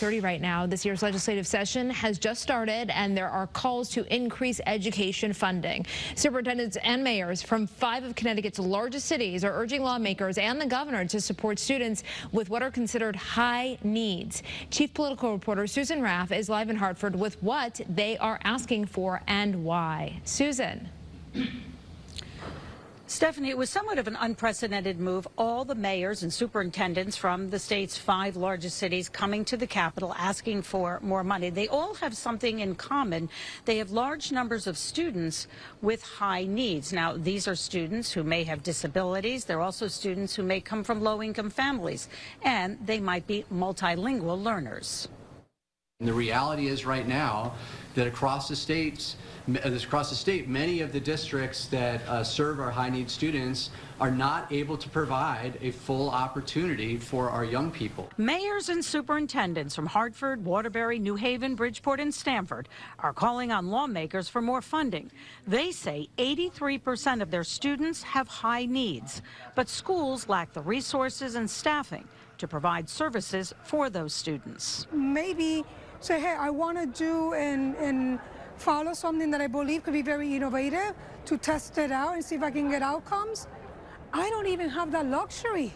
30 right now. This year's legislative session has just started, and there are calls to increase education funding. Superintendents and mayors from 5 of Connecticut's largest cities are urging lawmakers and the governor to support students with what are considered high needs. Chief political reporter Susan Raff is live in Hartford with what they are asking for and why. Susan. Stephanie, it was somewhat of an unprecedented move. All the mayors and superintendents from the state's 5 largest cities coming to the Capitol asking for more money. They all have something in common. They have large numbers of students with high needs. Now, these are students who may have disabilities. They're also students who may come from low-income families, and they might be multilingual learners. The reality is right now that across the state, many of the districts that serve our high-need students are not able to provide a full opportunity for our young people. Mayors and superintendents from Hartford, Waterbury, New Haven, Bridgeport, and Stamford are calling on lawmakers for more funding. They say 83% of their students have high needs, but schools lack the resources and staffing to provide services for those students. Maybe say, hey, I want to do and follow something that I believe could be very innovative, to test it out and see if I can get outcomes. I don't even have that luxury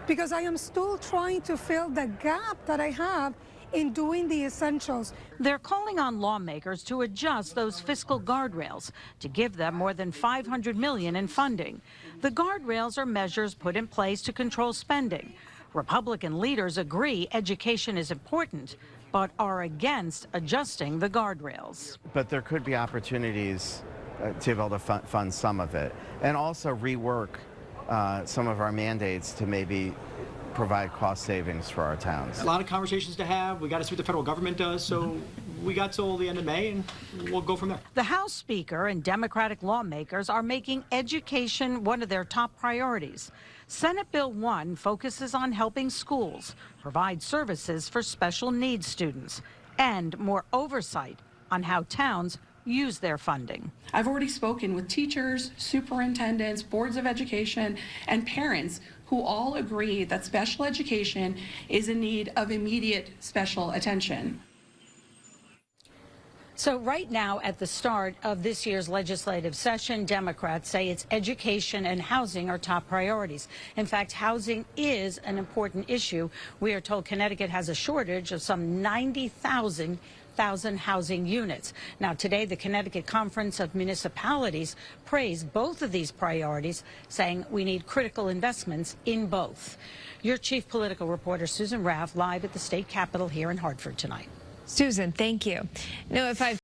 because I am still trying to fill the gap that I have in doing the essentials. They're calling on lawmakers to adjust those fiscal guardrails to give them more than $500 million in funding. The guardrails are measures put in place to control spending. Republican leaders agree education is important, but are against adjusting the guardrails. But there could be opportunities to be able to fund some of it, and also rework some of our mandates to maybe provide cost savings for our towns. A lot of conversations to have. We got to see what the federal government does, so we got till the end of May, and we'll go from there. The House Speaker and Democratic lawmakers are making education one of their top priorities. Senate Bill 1 focuses on helping schools provide services for special needs students and more oversight on how towns use their funding. I've already spoken with teachers, superintendents, boards of education, and parents who all agree that special education is in need of immediate special attention. So right now, at the start of this year's legislative session, Democrats say it's education and housing are top priorities. In fact, housing is an important issue. We are told Connecticut has a shortage of some 90,000 housing units. Now, today, the Connecticut Conference of Municipalities praised both of these priorities, saying we need critical investments in both. Your chief political reporter, Susan Raff, live at the state capitol here in Hartford tonight. Susan, thank you. Now, if I've